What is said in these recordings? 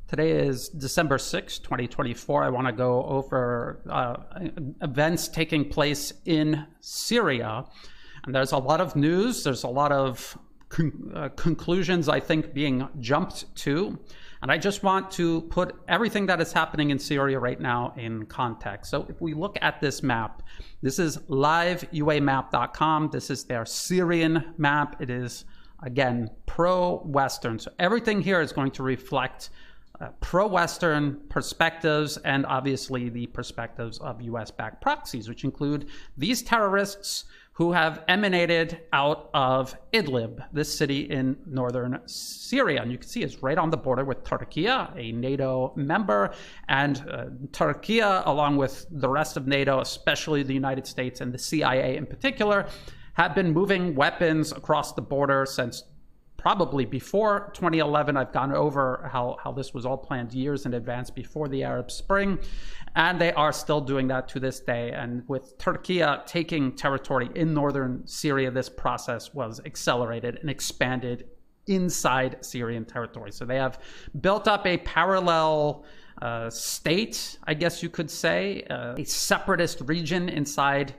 Today is December 6, 2024. I want to go over events taking place in Syria. And there's a lot of news. There's a lot of conclusions, I think, being jumped to. And I just want to put everything that is happening in Syria right now in context. So if we look at this map, this is liveuamap.com. This is their Syrian map. It is, again, pro-Western. So everything here is going to reflect pro-Western perspectives and obviously the perspectives of US-backed proxies, which include these terrorists who have emanated out of Idlib, this city in northern Syria. And you can see it's right on the border with Turkey, a NATO member. And Turkey, along with the rest of NATO, especially the United States and the CIA in particular, have been moving weapons across the border since probably before 2011. I've gone over how this was all planned years in advance before the Arab Spring, and they are still doing that to this day. And with Turkey taking territory in northern Syria, this process was accelerated and expanded inside Syrian territory. So they have built up a parallel state, I guess you could say, a separatist region inside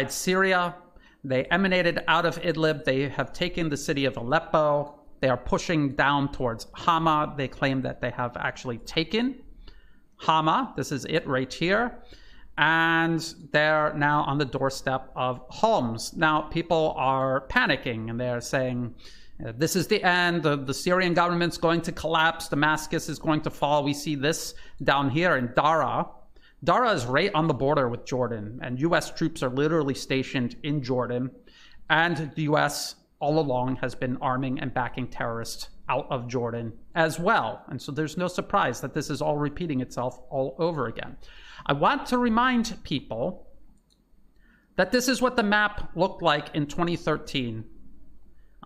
Syria. They emanated out of Idlib. They have taken the city of Aleppo. They are pushing down towards Hama. They claim that they have actually taken Hama. This is it right here. And they're now on the doorstep of Homs. Now, people are panicking and they're saying, this is the end. The Syrian government's going to collapse. Damascus is going to fall. We see this down here in Daraa. Daraa is right on the border with Jordan, and U.S. troops are literally stationed in Jordan, and the U.S. all along has been arming and backing terrorists out of Jordan as well. And so there's no surprise that this is all repeating itself all over again. I want to remind people that this is what the map looked like in 2013,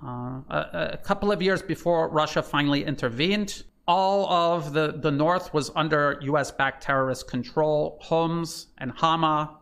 a couple of years before Russia finally intervened. All of the north was under US-backed terrorist control. Homs and Hama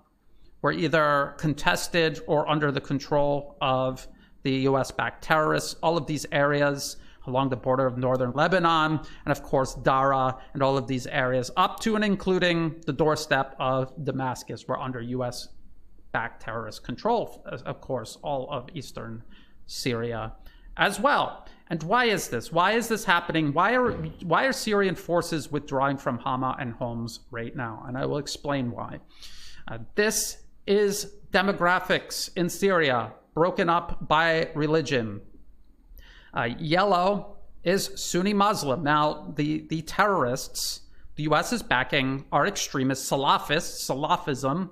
were either contested or under the control of the US-backed terrorists. All of these areas along the border of northern Lebanon, and of course Daraa, and all of these areas up to and including the doorstep of Damascus were under US-backed terrorist control. Of course, all of eastern Syria as well. And why is this? Why is this happening? Why are Syrian forces withdrawing from Hama and Homs right now? And I will explain why. This is demographics in Syria, broken up by religion. Yellow is Sunni Muslim. Now, the terrorists the U.S. is backing are extremist Salafists, Salafism,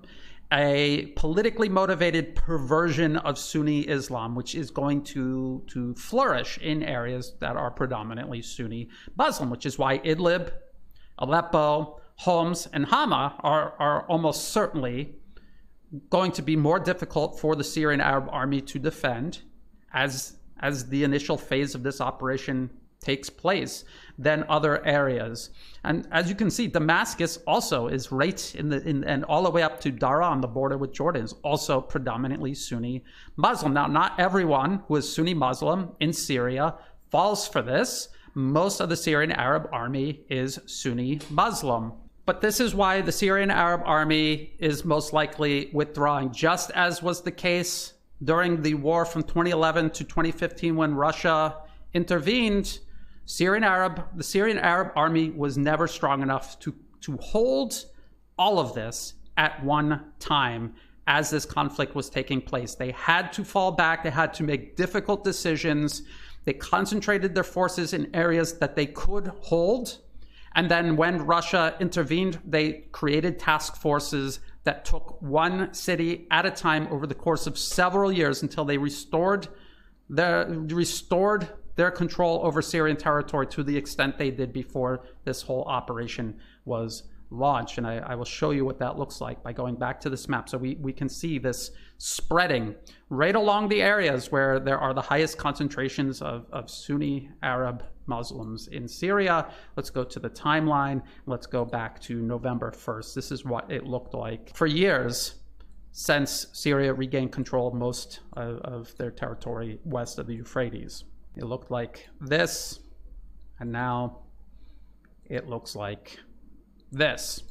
a politically motivated perversion of Sunni Islam, which is going to flourish in areas that are predominantly Sunni Muslim, which is why Idlib, Aleppo, Homs, and Hama are almost certainly going to be more difficult for the Syrian Arab army to defend as the initial phase of this operation takes place than other areas. And as you can see, Damascus also is right and all the way up to Daraa on the border with Jordan is also predominantly Sunni Muslim. Now, not everyone who is Sunni Muslim in Syria falls for this. Most of the Syrian Arab army is Sunni Muslim. But this is why the Syrian Arab army is most likely withdrawing, just as was the case during the war from 2011 to 2015 when Russia intervened. The Syrian Arab army was never strong enough to hold all of this at one time as this conflict was taking place. They had to fall back. They had to make difficult decisions. They concentrated their forces in areas that they could hold. And then when Russia intervened, they created task forces that took one city at a time over the course of several years until they restored their control over Syrian territory to the extent they did before this whole operation was launched. And I will show you what that looks like by going back to this map. So we can see this spreading right along the areas where there are the highest concentrations of Sunni Arab Muslims in Syria. Let's go to the timeline. Let's go back to November 1st. This is what it looked like for years since Syria regained control of most of their territory west of the Euphrates. It looked like this, and now it looks like this.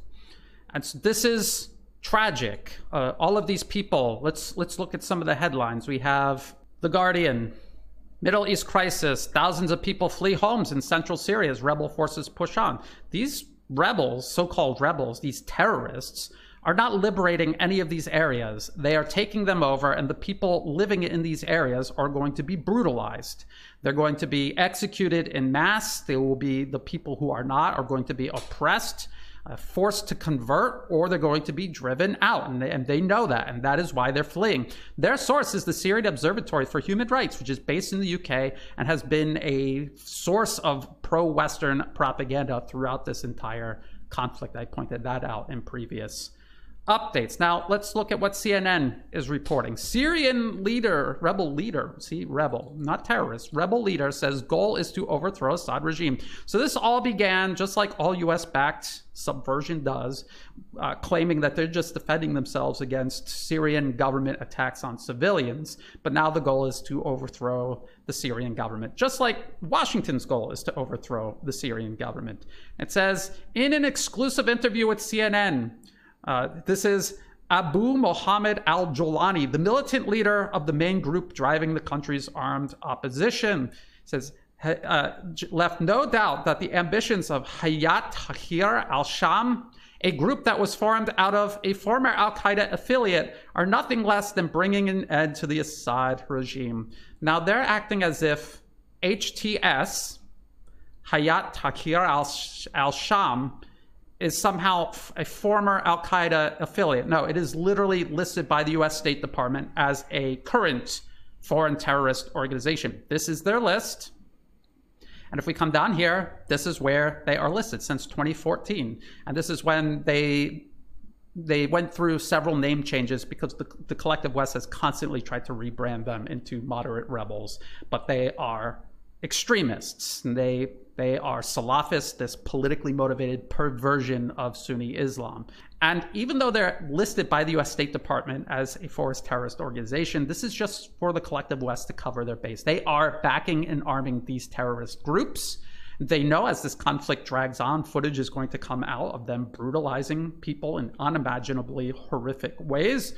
And so this is tragic. All of these people, let's look at some of the headlines. We have The Guardian, Middle East crisis, thousands of people flee homes in central Syria as rebel forces push on. These rebels, so-called rebels, these terrorists, are not liberating any of these areas. They are taking them over, and the people living in these areas are going to be brutalized. They're going to be executed in mass. They will be, the people who are not are going to be oppressed, forced to convert, or they're going to be driven out. And they know that, and that is why they're fleeing. Their source is the Syrian Observatory for Human Rights, which is based in the UK and has been a source of pro-Western propaganda throughout this entire conflict. I pointed that out in previous updates. Now, let's look at what CNN is reporting. Syrian leader, rebel leader, see, rebel, not terrorist, rebel leader says goal is to overthrow Assad regime. So this all began, just like all US-backed subversion does, claiming that they're just defending themselves against Syrian government attacks on civilians. But now the goal is to overthrow the Syrian government, just like Washington's goal is to overthrow the Syrian government. It says, in an exclusive interview with CNN, this is Abu Mohammed al-Jolani, the militant leader of the main group driving the country's armed opposition. Says, left no doubt that the ambitions of Hayat Tahrir al-Sham, a group that was formed out of a former al-Qaeda affiliate, are nothing less than bringing an end to the Assad regime. Now they're acting as if HTS, Hayat Tahrir al-Sham, is somehow a former al-Qaeda affiliate. No, it is literally listed by the US State Department as a current foreign terrorist organization. This is their list. And if we come down here, this is where they are listed since 2014. And this is when they went through several name changes because the collective West has constantly tried to rebrand them into moderate rebels. But they are extremists. And they are Salafists, this politically motivated perversion of Sunni Islam. And even though they're listed by the US State Department as a forced terrorist organization, this is just for the collective West to cover their base. They are backing and arming these terrorist groups. They know as this conflict drags on, footage is going to come out of them brutalizing people in unimaginably horrific ways.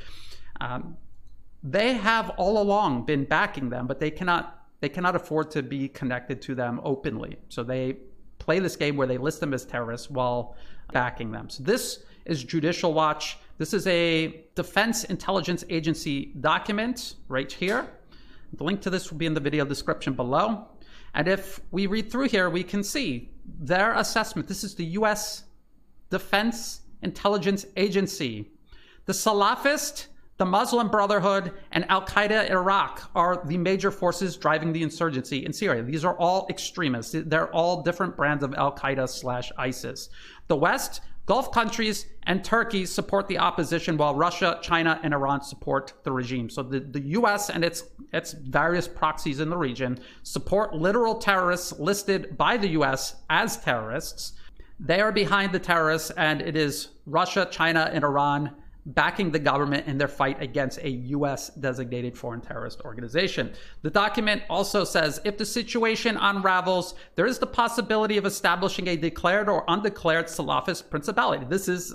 They have all along been backing them, but they cannot afford to be connected to them openly. So they play this game where they list them as terrorists while backing them. So this is Judicial Watch. This is a Defense Intelligence Agency document right here. The link to this will be in the video description below. And if we read through here, we can see their assessment. This is the US Defense Intelligence Agency. The Salafist, the Muslim Brotherhood, and Al-Qaeda Iraq are the major forces driving the insurgency in Syria. These are all extremists. They're all different brands of Al-Qaeda/ISIS. The West, Gulf countries, and Turkey support the opposition, while Russia, China, and Iran support the regime. So the US and its various proxies in the region support literal terrorists listed by the US as terrorists. They are behind the terrorists, and it is Russia, China, and Iran backing the government in their fight against a US designated foreign terrorist organization. The document also says if the situation unravels, there is the possibility of establishing a declared or undeclared Salafist principality. This is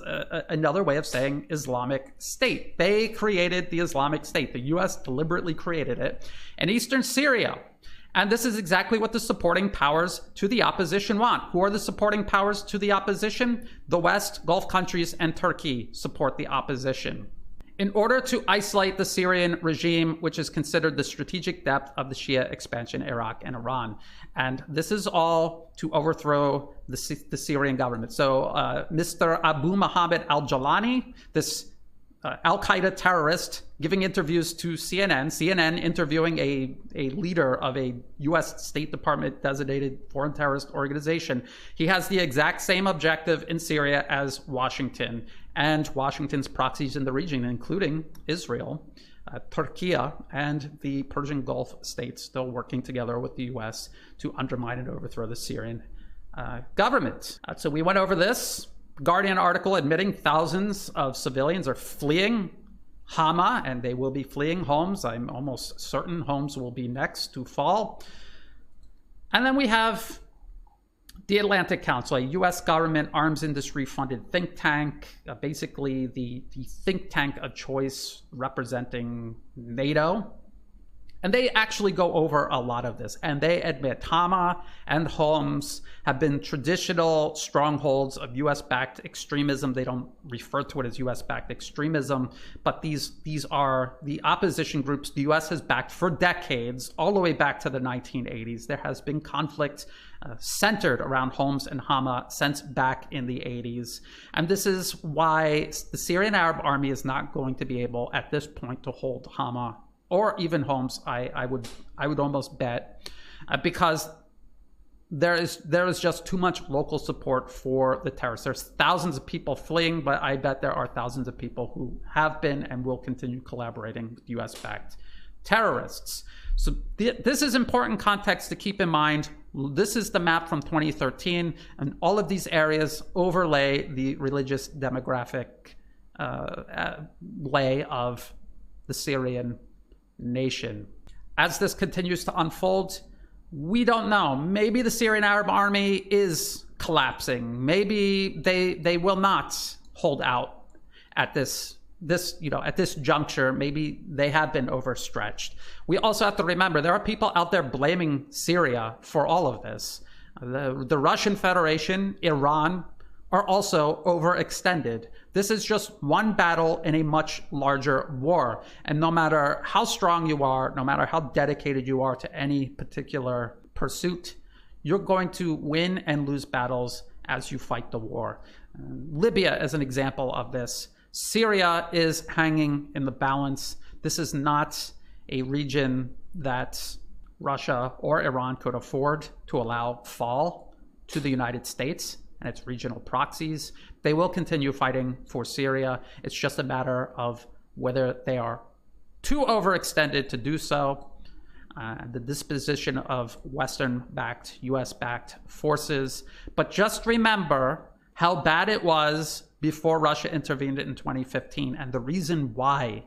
another way of saying Islamic State. They created the Islamic State. The US deliberately created it in eastern Syria. And this is exactly what the supporting powers to the opposition want. Who are the supporting powers to the opposition? The West, Gulf countries, and Turkey support the opposition. In order to isolate the Syrian regime, which is considered the strategic depth of the Shia expansion in Iraq and Iran. And this is all to overthrow the Syrian government. So Mr. Abu Mohammed al-Jolani, this Al-Qaeda terrorist, giving interviews to CNN interviewing a leader of a US State Department designated foreign terrorist organization. He has the exact same objective in Syria as Washington and Washington's proxies in the region, including Israel, Turkey, and the Persian Gulf states, still working together with the US to undermine and overthrow the Syrian government. So we went over this. Guardian article admitting thousands of civilians are fleeing Hama, and they will be fleeing homes. I'm almost certain homes will be next to fall. And then we have The Atlantic Council, a U.S. government arms industry funded think tank, basically the think tank of choice representing NATO. And they actually go over a lot of this. And they admit Hama and Homs have been traditional strongholds of US-backed extremism. They don't refer to it as US-backed extremism, but these are the opposition groups the US has backed for decades, all the way back to the 1980s. There has been conflict centered around Homs and Hama since back in the 80s. And this is why the Syrian Arab Army is not going to be able at this point to hold Hama or even Homs, I would almost bet, because there is just too much local support for the terrorists. There's thousands of people fleeing, but I bet there are thousands of people who have been and will continue collaborating with US-backed terrorists. So this is important context to keep in mind. This is the map from 2013, and all of these areas overlay the religious demographic lay of the Syrian nation. As this continues to unfold, we don't know. Maybe the Syrian Arab Army is collapsing. Maybe they will not hold out at this juncture. Maybe they have been overstretched. We also have to remember there are people out there blaming Syria for all of this. The Russian Federation, Iran, are also overextended. This is just one battle in a much larger war. And no matter how strong you are, no matter how dedicated you are to any particular pursuit, you're going to win and lose battles as you fight the war. Libya is an example of this. Syria is hanging in the balance. This is not a region that Russia or Iran could afford to allow fall to the United States and its regional proxies. They will continue fighting for Syria. It's just a matter of whether they are too overextended to do so. The disposition of Western-backed, US-backed forces. But just remember how bad it was before Russia intervened in 2015 and the reason why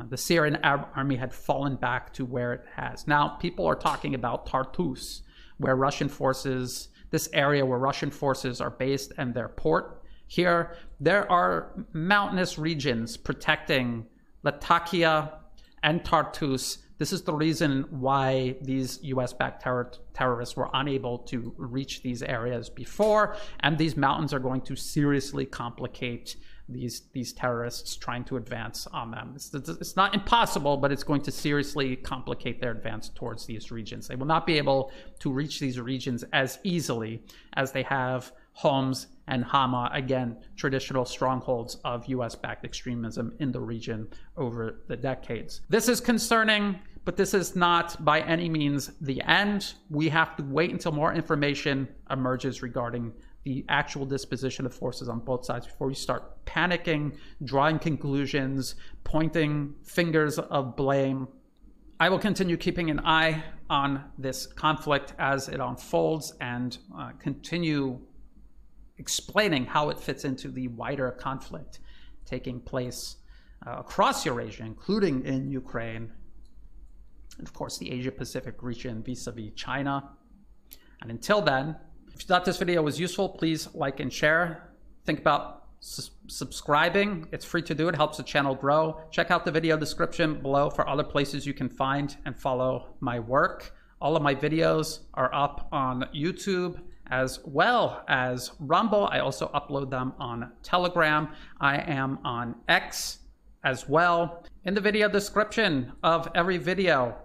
the Syrian Arab Army had fallen back to where it has. Now, people are talking about Tartus, where Russian forces, this area where Russian forces are based and their port. Here, there are mountainous regions protecting Latakia and Tartus. This is the reason why these US-backed terrorists were unable to reach these areas before, and these mountains are going to seriously complicate these terrorists trying to advance on them. It's not impossible, but it's going to seriously complicate their advance towards these regions. They will not be able to reach these regions as easily as they have Homs and Hama, again, traditional strongholds of US-backed extremism in the region over the decades. This is concerning, but this is not by any means the end. We have to wait until more information emerges regarding the actual disposition of forces on both sides before we start panicking, drawing conclusions, pointing fingers of blame. I will continue keeping an eye on this conflict as it unfolds and continue explaining how it fits into the wider conflict taking place across Eurasia, including in Ukraine, and of course the Asia-Pacific region vis-a-vis China. And until then, if you thought this video was useful, please like and share. Think about subscribing. It's free to do. It helps the channel grow. Check out the video description below for other places you can find and follow my work. All of my videos are up on YouTube as well as Rumble. I also upload them on Telegram. I am on X as well. In the video description of every video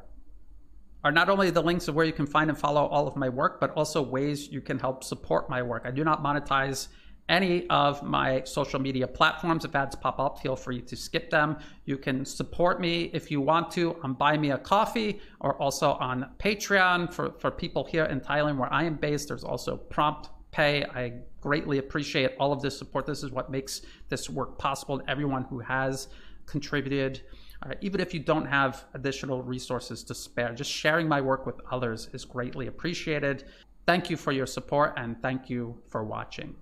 are not only the links of where you can find and follow all of my work, but also ways you can help support my work. I do not monetize any of my social media platforms. If ads pop up, feel free to skip them. You can support me if you want to on Buy Me a Coffee or also on Patreon for people here in Thailand where I am based. There's also prompt pay. I greatly appreciate all of this support. This is what makes this work possible. Everyone who has contributed, even if you don't have additional resources to spare, just sharing my work with others is greatly appreciated. Thank you for your support and thank you for watching.